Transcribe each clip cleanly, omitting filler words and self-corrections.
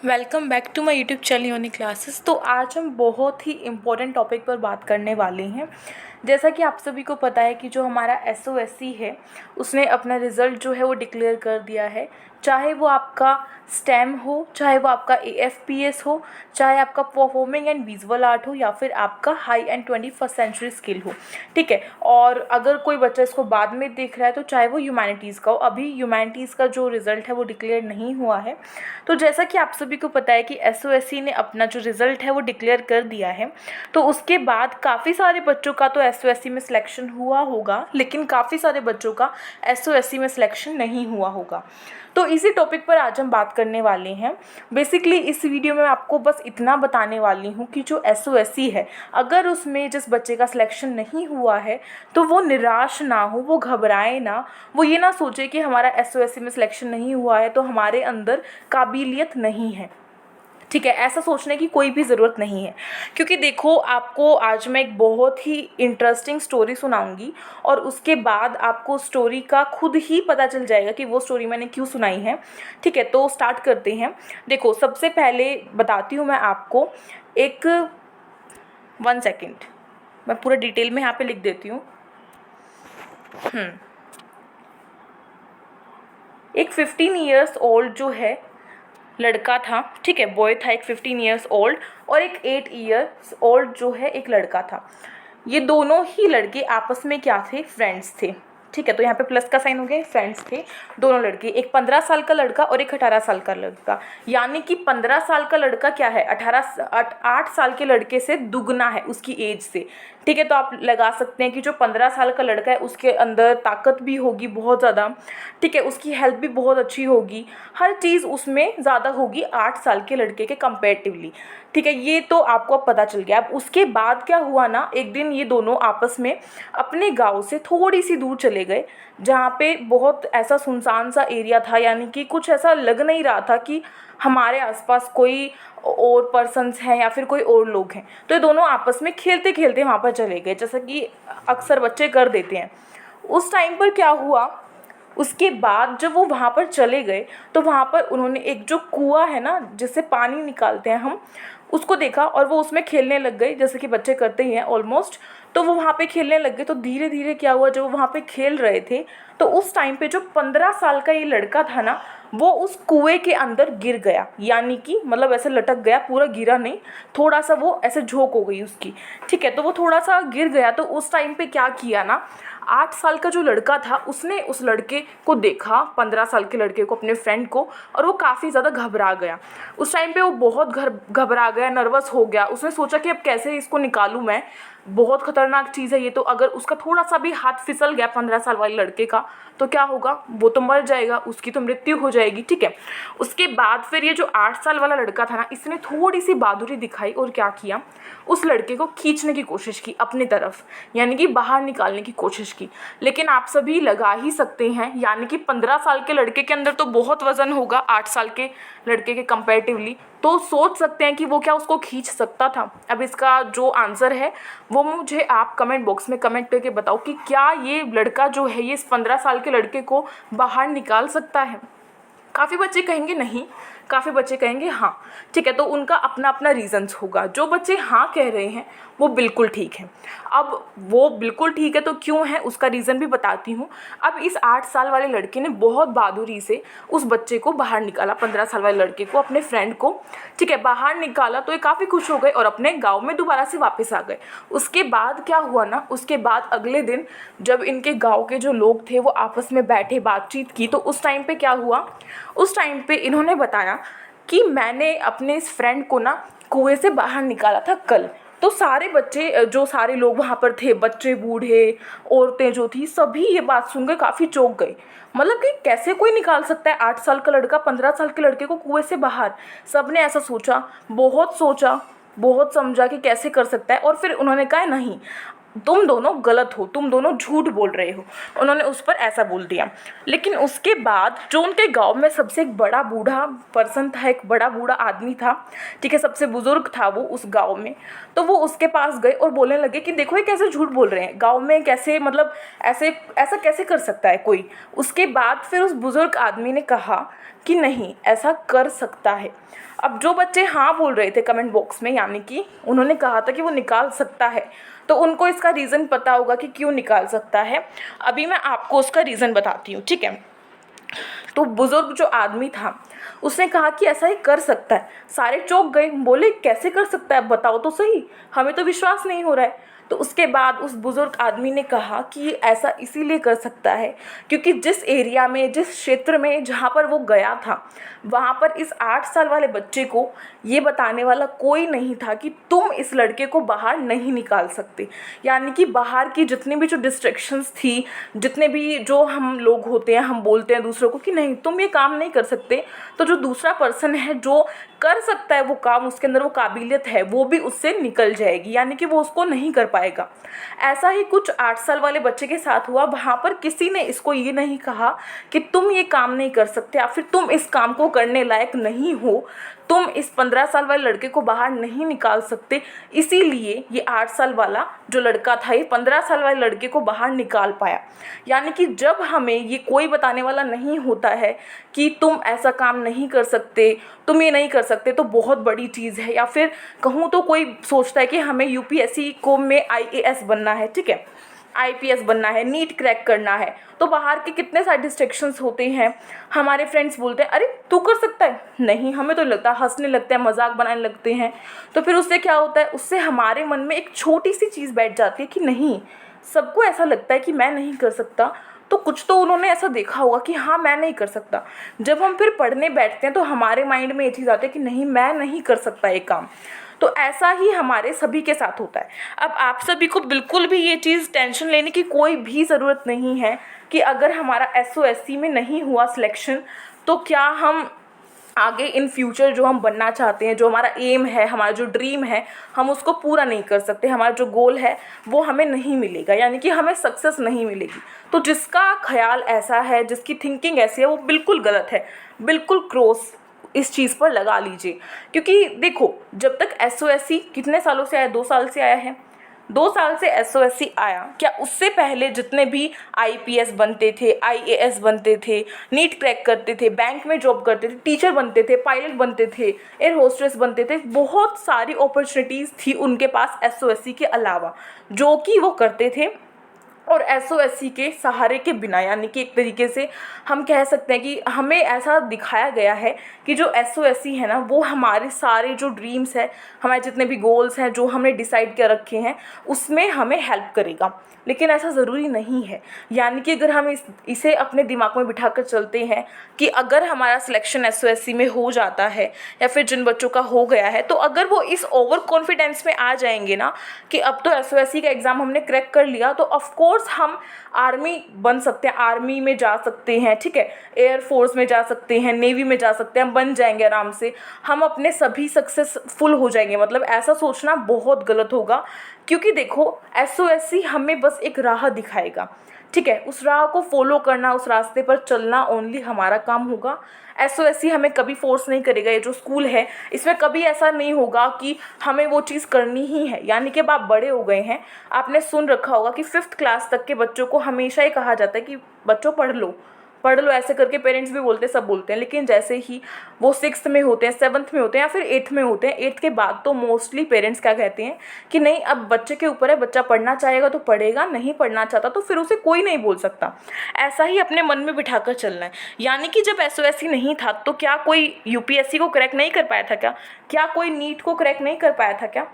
Welcome back to my YouTube channel योनी classes. तो आज हम बहुत ही इम्पोर्टेंट टॉपिक पर बात करने वाले हैं। जैसा कि आप सभी को पता है कि जो हमारा एसओएससी है उसने अपना रिज़ल्ट जो है वो डिक्लेयर कर दिया है। चाहे वो आपका स्टेम हो, चाहे वो आपका एएफपीएस हो, चाहे आपका परफॉर्मिंग एंड विजुअल आर्ट हो, या फिर आपका high and 21st century skill हो, ठीक है। और अगर कोई बच्चा इसको बाद में देख रहा है तो चाहे वो ह्यूमैनिटीज़ का हो, अभी ह्यूमैनिटीज़ का जो रिज़ल्ट है वो डिक्लेयर नहीं हुआ है। तो जैसा कि आप सभी को पता है कि एसओएससी ने अपना जो रिज़ल्ट है वो डिक्लेयर कर दिया है, तो उसके बाद काफ़ी सारे बच्चों का तो एसओएससी में सिलेक्शन हुआ होगा, लेकिन काफ़ी सारे बच्चों का एसओएससी में सिलेक्शन नहीं हुआ होगा। तो इसी टॉपिक पर आज हम बात करने वाले हैं। बेसिकली इस वीडियो में आपको बस इतना बताने वाली हूँ कि जो एसओएससी है, अगर उसमें जिस बच्चे का सिलेक्शन नहीं हुआ है तो वो निराश ना हो, वो घबराए ना, वो ये ना सोचे कि हमारा एसओएससी में सिलेक्शन नहीं हुआ है तो हमारे अंदर काबिलियत नहीं है, ठीक है। ऐसा सोचने की कोई भी ज़रूरत नहीं है, क्योंकि देखो आपको आज मैं एक बहुत ही इंटरेस्टिंग स्टोरी सुनाऊंगी और उसके बाद आपको स्टोरी का खुद ही पता चल जाएगा कि वो स्टोरी मैंने क्यों सुनाई है, ठीक है। तो स्टार्ट करते हैं। देखो सबसे पहले बताती हूँ मैं आपको एक 1 सेकेंड, मैं पूरा डिटेल में यहाँ पे लिख देती हूँ। एक 15 ईयर्स ओल्ड जो है लड़का था, ठीक है, बॉय था एक 15 ईयर्स ओल्ड, और एक 8 ईयर्स ओल्ड जो है एक लड़का था। ये दोनों ही लड़के आपस में क्या थे, फ्रेंड्स थे, ठीक है। तो यहाँ पे प्लस का साइन हो गया, फ्रेंड्स थे दोनों लड़के, एक 15 साल का लड़का और एक 18 साल का लड़का। यानी कि 15 साल का लड़का क्या है, 8 साल के लड़के से दुगना है उसकी एज से, ठीक है। तो आप लगा सकते हैं कि जो 15 साल का लड़का है उसके अंदर ताकत भी होगी बहुत ज़्यादा, ठीक है, उसकी हेल्थ भी बहुत अच्छी होगी, हर चीज़ उसमें ज़्यादा होगी 8 साल के लड़के के कंपेरेटिवली, ठीक है। ये तो आपको अब पता चल गया। अब उसके बाद क्या हुआ ना, एक दिन ये दोनों आपस में अपने गांव से थोड़ी सी दूर चले गए, जहाँ पे बहुत ऐसा सुनसान सा एरिया था, यानी कि कुछ ऐसा लग नहीं रहा था कि हमारे आसपास कोई और पर्सन्स हैं या फिर कोई और लोग हैं। तो ये दोनों आपस में खेलते खेलते वहाँ पर चले गए, जैसा कि अक्सर बच्चे कर देते हैं। उस टाइम पर क्या हुआ, उसके बाद जब वो वहाँ पर चले गए तो वहाँ पर उन्होंने एक जो कुआं है ना जिससे पानी निकालते हैं हम, उसको देखा और वो उसमें खेलने लग गए, जैसे कि बच्चे करते ही हैं ऑलमोस्ट। तो वो वहाँ पे खेलने लग गए। तो धीरे धीरे क्या हुआ, जब वो वहाँ पे खेल रहे थे तो उस टाइम पे जो 15 साल का ये लड़का था ना, वो उस कुएं के अंदर गिर गया, यानी कि मतलब ऐसे लटक गया, पूरा गिरा नहीं, थोड़ा सा वो ऐसे झोंक हो गई उसकी, ठीक है। तो वो थोड़ा सा गिर गया। तो उस टाइम पे क्या किया ना, 8 साल का जो लड़का था उसने उस लड़के को देखा, 15 साल के लड़के को, अपने फ्रेंड को, और वो काफ़ी ज़्यादा घबरा गया। उस टाइम पे वो बहुत घबरा गया, नर्वस हो गया। उसने सोचा कि अब कैसे इसको निकालूं मैं, बहुत ख़तरनाक चीज़ है ये। तो अगर उसका थोड़ा सा भी हाथ फिसल गया 15 साल वाले लड़के का तो क्या होगा, वो तो मर जाएगा, उसकी तो मृत्यु हो जाएगी, ठीक है। उसके बाद फिर ये जो 8 साल वाला लड़का था ना, इसने थोड़ी सी बहादुरी दिखाई और क्या किया, उस लड़के को खींचने की कोशिश की अपनी तरफ, यानी कि बाहर निकालने की कोशिश की। लेकिन आप सभी लगा ही सकते हैं, यानी कि 15 साल के लड़के के अंदर तो बहुत वजन होगा 8 साल के लड़के के कंपैरेटिवली, तो सोच सकते हैं कि वो क्या उसको खींच सकता था। अब इसका जो आंसर है वो मुझे आप कमेंट बॉक्स में कमेंट करके बताओ कि क्या ये लड़का जो है ये इस 15 साल के लड़के को बाहर निकाल सकता है। काफ़ी बच्चे कहेंगे नहीं, काफ़ी बच्चे कहेंगे हाँ, ठीक है। तो उनका अपना अपना रीज़न्स होगा। जो बच्चे हाँ कह रहे हैं वो बिल्कुल ठीक है। अब वो बिल्कुल ठीक है तो क्यों है, उसका रीज़न भी बताती हूँ। अब इस 8 साल वाले लड़के ने बहुत बहादुरी से उस बच्चे को बाहर निकाला, 15 साल वाले लड़के को, अपने फ्रेंड को, ठीक है, बाहर निकाला। तो ये काफ़ी खुश हो गए और अपने गाँव में दोबारा से वापस आ गए। उसके बाद क्या हुआ ना, उसके बाद अगले दिन जब इनके गाँव के जो लोग थे वो आपस में बैठे बातचीत की, तो उस टाइम पे क्या हुआ, उस टाइम पे इन्होंने बताया कि मैंने अपने इस फ्रेंड को ना कुएं से बाहर निकाला था कल। तो सारे बच्चे, जो सारे लोग वहाँ पर थे, बच्चे, बूढ़े, औरतें जो थी, सभी ये बात सुनकर काफ़ी चौंक गए। मतलब कि कैसे कोई निकाल सकता है 8 साल का लड़का 15 साल के लड़के को कुएं से बाहर। सब ने ऐसा सोचा, बहुत समझा कि कैसे कर सकता है। और फिर उन्होंने कहा नहीं, तुम दोनों गलत हो, तुम दोनों झूठ बोल रहे हो। उन्होंने उस पर ऐसा बोल दिया। लेकिन उसके बाद जो उनके गांव में सबसे एक बड़ा बूढ़ा पर्सन था, एक बड़ा बूढ़ा आदमी था, ठीक है, सबसे बुजुर्ग था वो उस गांव में, तो वो उसके पास गए और बोलने लगे कि देखो ये कैसे झूठ बोल रहे हैं गांव में, कैसे मतलब ऐसे ऐसा कैसे कर सकता है कोई। उसके बाद फिर उस बुजुर्ग आदमी ने कहा कि नहीं, ऐसा कर सकता है। अब जो बच्चे हाँ बोल रहे थे कमेंट बॉक्स में, यानी कि उन्होंने कहा था कि वो निकाल सकता है, तो उनको इसका रीज़न पता होगा कि क्यों निकाल सकता है। अभी मैं आपको उसका रीज़न बताती हूँ, ठीक है। तो बुजुर्ग जो आदमी था उसने कहा कि ऐसा ही कर सकता है। सारे चौंक गए, बोले कैसे कर सकता है, बताओ तो सही, हमें तो विश्वास नहीं हो रहा है। तो उसके बाद उस बुजुर्ग आदमी ने कहा कि ऐसा इसीलिए कर सकता है क्योंकि जिस एरिया में, जिस क्षेत्र में जहाँ पर वो गया था, वहाँ पर इस 8 साल वाले बच्चे को ये बताने वाला कोई नहीं था कि तुम इस लड़के को बाहर नहीं निकाल सकते। यानी कि बाहर की जितनी भी जो डिस्ट्रैक्शंस थी, जितने भी जो हम लोग होते हैं, हम बोलते हैं दूसरों को कि नहीं तुम ये काम नहीं कर सकते, तो जो दूसरा पर्सन है जो कर सकता है वो काम, उसके अंदर वो काबिलियत है, वो भी उससे निकल जाएगी, यानी कि वो उसको नहीं कर पाएगा। ऐसा ही कुछ 8 साल वाले बच्चे के साथ हुआ। वहाँ पर किसी ने इसको ये नहीं कहा कि तुम ये काम नहीं कर सकते या फिर तुम इस काम को करने लायक नहीं हो, तुम इस 15 साल वाले लड़के को बाहर नहीं निकाल सकते। इसीलिए ये 8 साल वाला जो लड़का था ये 15 साल वाले लड़के को बाहर निकाल पाया। यानी कि जब हमें ये कोई बताने वाला नहीं होता है कि तुम ऐसा काम नहीं कर सकते, तुम ये नहीं कर सकते, तो बहुत बड़ी चीज़ है। या फिर कहूँ तो कोई सोचता है कि हमें यूपीएससी को में आईएएस बनना है, ठीक है, आईपीएस बनना है, नीट क्रैक करना है, तो बाहर के कितने सारे डिस्ट्रैक्शंस होते हैं। हमारे फ्रेंड्स बोलते हैं अरे तू कर सकता है, नहीं, हमें तो लगता है, हंसने लगते हैं, मजाक बनाने लगते हैं। तो फिर उससे क्या होता है, उससे हमारे मन में एक छोटी सी चीज़ बैठ जाती है कि नहीं, सबको ऐसा लगता है कि मैं नहीं कर सकता, तो कुछ तो उन्होंने ऐसा देखा होगा कि हाँ मैं नहीं कर सकता। जब हम फिर पढ़ने बैठते हैं तो हमारे माइंड में ये चीज़ आती है कि नहीं, मैं नहीं कर सकता ये काम। तो ऐसा ही हमारे सभी के साथ होता है। अब आप सभी को बिल्कुल भी ये चीज़ टेंशन लेने की कोई भी ज़रूरत नहीं है कि अगर हमारा एसओएससी में नहीं हुआ सिलेक्शन तो क्या हम आगे इन फ्यूचर जो हम बनना चाहते हैं, जो हमारा एम है, हमारा जो ड्रीम है, हम उसको पूरा नहीं कर सकते, हमारा जो गोल है वो हमें नहीं मिलेगा, यानी कि हमें सक्सेस नहीं मिलेगी। तो जिसका ख्याल ऐसा है, जिसकी थिंकिंग ऐसी है, वो बिल्कुल गलत है। बिल्कुल क्रॉस इस चीज़ पर लगा लीजिए। क्योंकि देखो, जब तक एसओएससी कितने सालों से आया, 2 साल से आया है, 2 साल से एसओएससी आया, क्या उससे पहले जितने भी आईपीएस बनते थे, आईएएस बनते थे, नीट क्रैक करते थे, बैंक में जॉब करते थे, टीचर बनते थे, पायलट बनते थे, एयर होस्टेस बनते थे, बहुत सारी अपॉर्चुनिटीज़ थी उनके पास एसओएससी के अलावा, जो कि वो करते थे। और एसओएससी के सहारे के बिना, यानी कि एक तरीके से हम कह सकते हैं कि हमें ऐसा दिखाया गया है कि जो एसओएससी है ना, वो हमारे सारे जो ड्रीम्स है, हमारे जितने भी गोल्स हैं जो हमने डिसाइड कर रखे हैं, उसमें हमें हेल्प करेगा। लेकिन ऐसा ज़रूरी नहीं है। यानी कि अगर हम इसे अपने दिमाग में बिठा कर चलते हैं कि अगर हमारा सिलेक्शन एसओएससी में हो जाता है या फिर जिन बच्चों का हो गया है, तो अगर वो इस ओवर कॉन्फिडेंस में आ जाएंगे ना कि अब तो एसओएससी का एग्ज़ाम हमने क्रैक कर लिया, तो ऑफकोर्स हम आर्मी बन सकते हैं, आर्मी में जा सकते हैं, ठीक है, एयरफोर्स में जा सकते हैं, नेवी में जा सकते हैं, हम बन जाएंगे आराम से, हम अपने सभी सक्सेसफुल हो जाएंगे। मतलब ऐसा सोचना बहुत गलत होगा। क्योंकि देखो, एसओएससी हमें बस एक राह दिखाएगा, ठीक है, उस राह को फॉलो करना, उस रास्ते पर चलना ओनली हमारा काम होगा। एसओएससी हमें कभी फोर्स नहीं करेगा। ये जो स्कूल है इसमें कभी ऐसा नहीं होगा कि हमें वो चीज़ करनी ही है। यानी कि अब आप बड़े हो गए हैं, आपने सुन रखा होगा कि 5th क्लास तक के बच्चों को हमेशा ही कहा जाता है कि बच्चों पढ़ लो पढ़ लो, ऐसे करके पेरेंट्स भी बोलते हैं, सब बोलते हैं। लेकिन जैसे ही वो 6th में होते हैं, 7th में होते हैं या फिर 8th में होते हैं, 8th के बाद तो मोस्टली पेरेंट्स क्या कहते हैं कि नहीं, अब बच्चे के ऊपर है, बच्चा पढ़ना चाहेगा तो पढ़ेगा, नहीं पढ़ना चाहता तो फिर उसे कोई नहीं बोल सकता। ऐसा ही अपने मन में बिठा कर चलना है। यानी कि जब एसओएससी नहीं था तो क्या कोई यूपीएससी को क्रैक नहीं कर पाया था क्या कोई नीट को क्रैक नहीं कर पाया था क्या?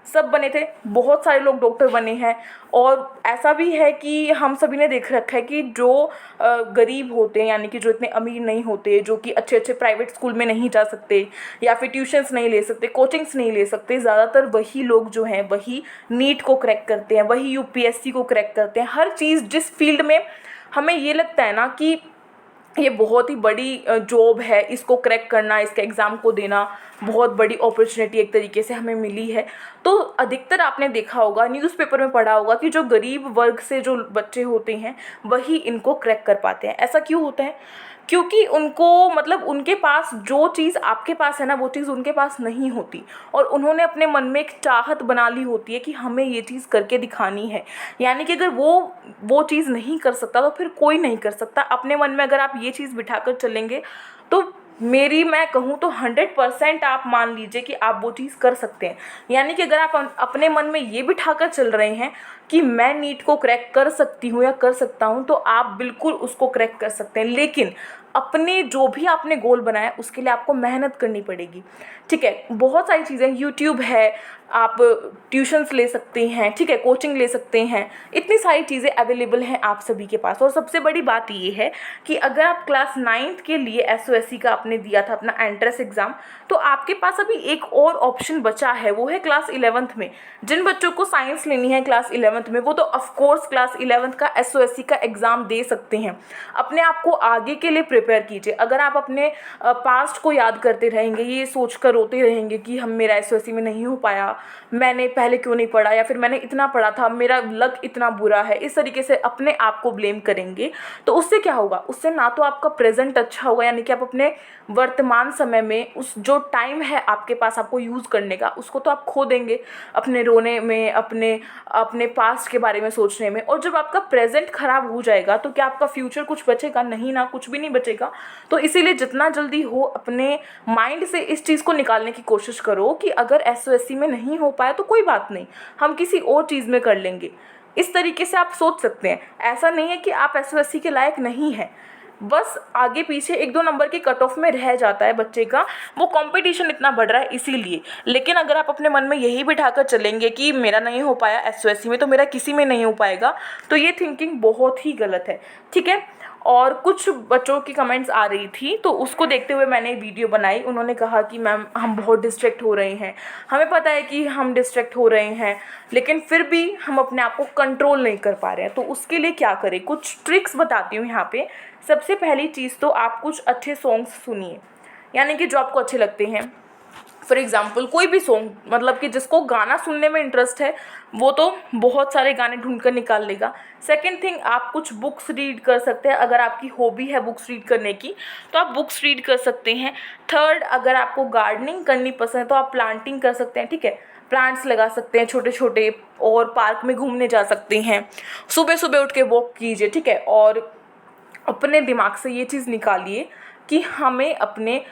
सब बने थे, बहुत सारे लोग डॉक्टर बने हैं। और ऐसा भी है कि हम सभी ने देख रखा है कि जो गरीब होते हैं, यानी कि जो इतने अमीर नहीं होते, जो कि अच्छे अच्छे प्राइवेट स्कूल में नहीं जा सकते या फिर ट्यूशन्स नहीं ले सकते, कोचिंग्स नहीं ले सकते, ज़्यादातर वही लोग जो हैं वही नीट को क्रैक करते हैं, वही यूपीएससी को क्रैक करते हैं। हर चीज़ जिस फील्ड में हमें ये लगता है ना कि ये बहुत ही बड़ी जॉब है, इसको क्रैक करना, इसके एग्ज़ाम को देना बहुत बड़ी अपॉर्चुनिटी एक तरीके से हमें मिली है। तो अधिकतर आपने देखा होगा, न्यूज़पेपर में पढ़ा होगा कि जो गरीब वर्ग से जो बच्चे होते हैं वही इनको क्रैक कर पाते हैं। ऐसा क्यों होता है? क्योंकि उनको मतलब उनके पास जो चीज़ आपके पास है ना, वो चीज़ उनके पास नहीं होती, और उन्होंने अपने मन में एक चाहत बना ली होती है कि हमें ये चीज़ करके दिखानी है। यानी कि अगर वो चीज़ नहीं कर सकता तो फिर कोई नहीं कर सकता। अपने मन में अगर आप ये चीज़ बिठा कर चलेंगे तो मैं कहूँ तो 100% आप मान लीजिए कि आप वो चीज़ कर सकते हैं। यानी कि अगर आप अपने मन में ये बिठा कर चल रहे हैं कि मैं नीट को क्रैक कर सकती हूँ या कर सकता हूँ, तो आप बिल्कुल उसको क्रैक कर सकते हैं। लेकिन अपने जो भी आपने गोल बनाया उसके लिए आपको मेहनत करनी पड़ेगी, ठीक है। बहुत सारी चीज़ें, यूट्यूब है, आप ट्यूशन्स ले सकते हैं, ठीक है, कोचिंग ले सकते हैं, इतनी सारी चीज़ें अवेलेबल हैं आप सभी के पास। और सबसे बड़ी बात ये है कि अगर आप क्लास 9th के लिए SOSC का आपने दिया था अपना एंट्रेंस एग्ज़ाम, तो आपके पास अभी एक और ऑप्शन बचा है, वो है क्लास 11th में। जिन बच्चों को साइंस लेनी है क्लास 11th में, वो तो ऑफकोर्स क्लास 11th का SOSC का एग्ज़ाम दे सकते हैं। अपने आप को आगे के लिए प्रिपेयर कीजिए। अगर आप अपने पास्ट को याद करते रहेंगे, ये सोच कर रोते रहेंगे कि हम मेरा SOSC में नहीं हो पाया, मैंने पहले क्यों नहीं पढ़ा, या फिर मैंने इतना पढ़ा था, मेरा लक इतना बुरा है, इस तरीके से अपने आप को ब्लेम करेंगे, तो उससे क्या होगा? उससे ना तो आपका प्रेजेंट अच्छा होगा, यानी कि आप अपने वर्तमान समय में उस जो टाइम है आपके पास आपको यूज़ करने का, उसको तो आप खो देंगे अपने रोने में, अपने पास्ट के बारे में सोचने में। और जब आपका प्रेजेंट खराब हो जाएगा तो क्या आपका फ्यूचर कुछ बचेगा? नहीं ना, कुछ भी नहीं बचेगा। तो इसीलिए जितना जल्दी हो अपने माइंड से इस चीज़ को निकालने की कोशिश करो कि अगर SOSC में नहीं हो पाया तो कोई बात नहीं, हम किसी और चीज़ में कर लेंगे। इस तरीके से आप सोच सकते हैं। ऐसा नहीं है कि आप SOSC के लायक नहीं हैं, बस आगे पीछे 1-2 नंबर के कट ऑफ में रह जाता है बच्चे का, वो कंपटीशन इतना बढ़ रहा है इसीलिए। लेकिन अगर आप अपने मन में यही बिठाकर चलेंगे कि मेरा नहीं हो पाया SOSC में तो मेरा किसी में नहीं हो पाएगा, तो ये थिंकिंग बहुत ही गलत है, ठीक है। और कुछ बच्चों की कमेंट्स आ रही थी, तो उसको देखते हुए मैंने वीडियो बनाई। उन्होंने कहा कि मैम हम बहुत डिस्ट्रैक्ट हो रहे हैं, हमें पता है कि हम डिस्ट्रैक्ट हो रहे हैं, लेकिन फिर भी हम अपने आप को कंट्रोल नहीं कर पा रहे हैं। तो उसके लिए क्या करें, कुछ ट्रिक्स बताती हूँ यहाँ पे। सबसे पहली चीज़ तो आप कुछ अच्छे सॉन्ग्स सुनिए, यानी कि जो आपको अच्छे लगते हैं। फॉर एग्ज़ाम्पल कोई भी सॉन्ग, मतलब कि जिसको गाना सुनने में इंटरेस्ट है वो तो बहुत सारे गाने ढूंढ कर निकाल लेगा। सेकेंड थिंग, आप कुछ बुक्स रीड कर सकते हैं। अगर आपकी हॉबी है बुक्स रीड करने की तो आप बुक्स रीड कर सकते हैं। थर्ड, अगर आपको गार्डनिंग करनी पसंद है तो आप प्लांटिंग कर सकते हैं, ठीक है, प्लांट्स लगा सकते हैं छोटे छोटे, और पार्क में घूमने जा सकते हैं। सुबह सुबह उठ के वॉक कीजिए, ठीक है। और अपने दिमाग से ये चीज़ निकालिए कि हमें अपने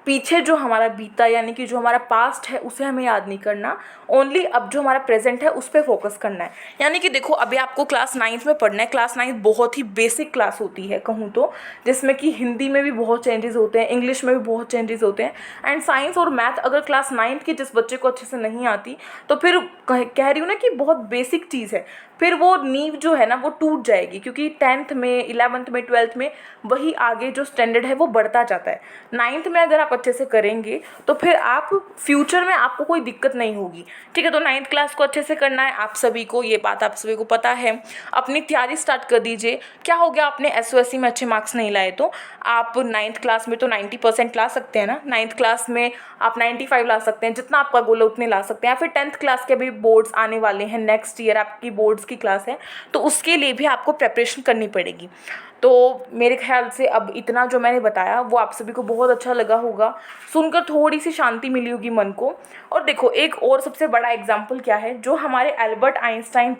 पीछे जो हमारा बीता, यानी कि जो हमारा पास्ट है, उसे हमें याद नहीं करना, ओनली अब जो हमारा प्रेजेंट है उस पर फोकस करना है। यानी कि देखो, अभी आपको क्लास 9th में पढ़ना है। क्लास 9th बहुत ही बेसिक क्लास होती है कहूँ तो, जिसमें कि हिंदी में भी बहुत चेंजेस होते हैं, इंग्लिश में भी बहुत चेंजेस होते हैं। एंड साइंस और मैथ अगर क्लास 9th की जिस बच्चे को अच्छे से नहीं आती, तो फिर कह रही हूँ ना कि बहुत बेसिक चीज़ है, फिर वो नींव जो है ना वो टूट जाएगी, क्योंकि 10th में, 11th में, 12th में वही आगे जो स्टैंडर्ड है वो बढ़ता जाता है। 9th में अगर आप अच्छे से करेंगे तो फिर आप फ्यूचर में आपको कोई दिक्कत नहीं होगी, ठीक है। तो 9th क्लास को अच्छे से करना है आप सभी को, ये बात आप सभी को पता है। अपनी तैयारी स्टार्ट कर दीजिए। क्या हो गया, आपने SOSC में अच्छे मार्क्स नहीं लाए तो आप 9th क्लास में तो 90% ला सकते हैं ना। 9th क्लास में आप 95 ला सकते हैं, जितना आपका गोल है उतने ला सकते हैं। या फिर 10th क्लास के भी बोर्ड्स आने वाले हैं, नेक्स्ट ईयर आपकी बोर्ड्स की क्लास है, तो उसके लिए भी आपको प्रिपरेशन करनी पड़ेगी। तो मेरे ख्याल से अब इतना जो मैंने बताया वो आप सभी को बहुत अच्छा लगा होगा, सुनकर थोड़ी सी शांति मिली होगी मन को। और देखो, एक और सबसे बड़ा एग्जाम्पल क्या है, जो हमारे एल्बर्ट आइंस्टाइन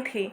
थे,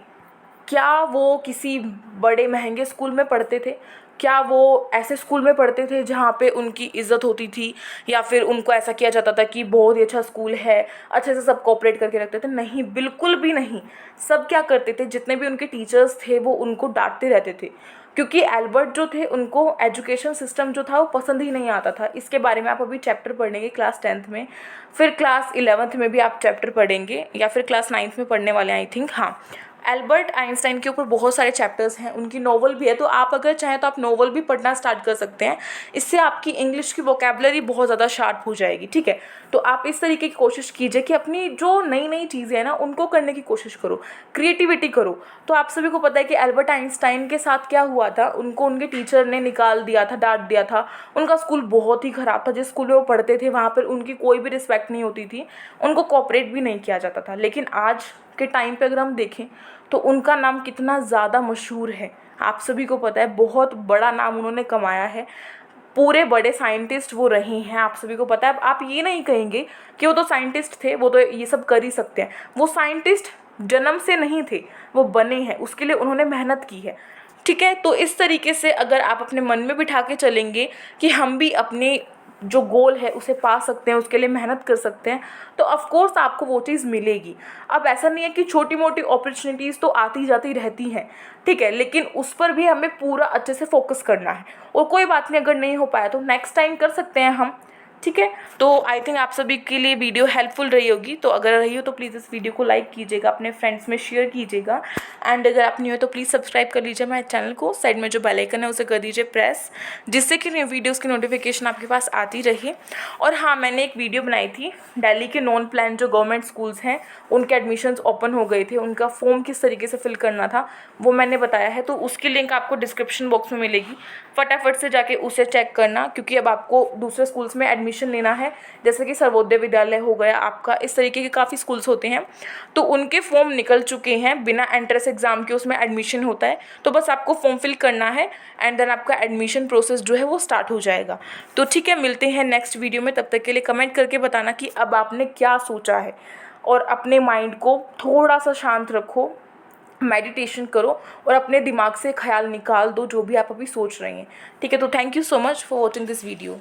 क्या वो किसी बड़े महंगे स्कूल में पढ़ते थे? क्या वो ऐसे स्कूल में पढ़ते थे जहाँ पे उनकी इज़्ज़त होती थी, या फिर उनको ऐसा किया जाता था कि बहुत ही अच्छा स्कूल है, अच्छे से सब कोऑपरेट करके रखते थे? नहीं, बिल्कुल भी नहीं। सब क्या करते थे, जितने भी उनके टीचर्स थे वो उनको डांटते रहते थे, क्योंकि एल्बर्ट जो थे उनको एजुकेशन सिस्टम जो था वो पसंद ही नहीं आता था। इसके बारे में आप अभी चैप्टर पढ़ेंगे क्लास 10th में, फिर क्लास 11th में भी आप चैप्टर पढ़ेंगे, या फिर क्लास 9th में पढ़ने वाले हैं आई थिंक, हाँ। एल्बर्ट आइंस्टाइन के ऊपर बहुत सारे चैप्टर्स हैं, उनकी नॉवल भी है, तो आप अगर चाहें तो आप नॉवल भी पढ़ना स्टार्ट कर सकते हैं। इससे आपकी इंग्लिश की वोकेबलरी बहुत ज़्यादा शार्प हो जाएगी, ठीक है। तो आप इस तरीके की कोशिश कीजिए कि अपनी जो नई नई चीज़ें हैं ना उनको करने की कोशिश करो, क्रिएटिविटी करो। तो आप सभी को पता है कि एल्बर्ट आइंस्टाइन के साथ क्या हुआ था, उनको उनके टीचर ने निकाल दिया था, डांट दिया था। उनका स्कूल बहुत ही ख़राब था, जिस स्कूल में वो पढ़ते थे वहाँ पर उनकी कोई भी रिस्पेक्ट नहीं होती थी, उनको कोऑपरेट भी नहीं किया जाता था। लेकिन आज के टाइम पे अगर हम देखें तो उनका नाम कितना ज़्यादा मशहूर है, आप सभी को पता है, बहुत बड़ा नाम उन्होंने कमाया है। पूरे बड़े साइंटिस्ट वो रहे हैं, आप सभी को पता है। अब आप ये नहीं कहेंगे कि वो तो साइंटिस्ट थे, वो तो ये सब कर ही सकते हैं। वो साइंटिस्ट जन्म से नहीं थे, वो बने हैं, उसके लिए उन्होंने मेहनत की है, ठीक है। तो इस तरीके से अगर आप अपने मन में बिठा के चलेंगे कि हम भी अपने जो गोल है उसे पा सकते हैं, उसके लिए मेहनत कर सकते हैं, तो ऑफ कोर्स आपको वो चीज़ मिलेगी। अब ऐसा नहीं है कि छोटी मोटी अपॉर्चुनिटीज़ तो आती जाती रहती हैं, ठीक है, लेकिन उस पर भी हमें पूरा अच्छे से फोकस करना है। और कोई बात नहीं, अगर नहीं हो पाया तो नेक्स्ट टाइम कर सकते हैं हम, ठीक है। तो आई थिंक आप सभी के लिए वीडियो हेल्पफुल रही होगी। तो अगर रही हो तो प्लीज़ इस वीडियो को लाइक कीजिएगा, अपने फ्रेंड्स में शेयर कीजिएगा, एंड अगर आप न्यू हो तो प्लीज़ सब्सक्राइब कर लीजिए मेरे चैनल को। साइड में जो बेल आइकन है उसे कर दीजिए प्रेस, जिससे कि न्यू वीडियोज़ की नोटिफिकेशन आपके पास आती रहे। और हाँ, मैंने एक वीडियो बनाई थी, दिल्ली के नॉन प्लान जो गवर्नमेंट स्कूल्स हैं उनके एडमिशन्स ओपन हो गए थे, उनका फॉर्म किस तरीके से फिल करना था वो मैंने बताया है। तो उसकी लिंक आपको डिस्क्रिप्शन बॉक्स में मिलेगी, फटाफट से जाके उसे चेक करना, क्योंकि अब आपको दूसरे स्कूल्स में एडमिशन लेना है, जैसे कि सर्वोदय विद्यालय हो गया आपका, इस तरीके के काफ़ी स्कूल्स होते हैं। तो उनके फॉर्म निकल चुके हैं, बिना एंट्रेंस एग्ज़ाम के उसमें एडमिशन होता है। तो बस आपको फॉर्म फिल करना है एंड देन आपका एडमिशन प्रोसेस जो है वो स्टार्ट हो जाएगा। तो ठीक है, मिलते हैं नेक्स्ट वीडियो में। तब तक के लिए कमेंट करके बताना कि अब आपने क्या सोचा है, और अपने माइंड को थोड़ा सा शांत रखो, मेडिटेशन करो और अपने दिमाग से ख्याल निकाल दो जो भी आप अभी सोच रहे हैं, ठीक है। तो thank you so much for watching this video.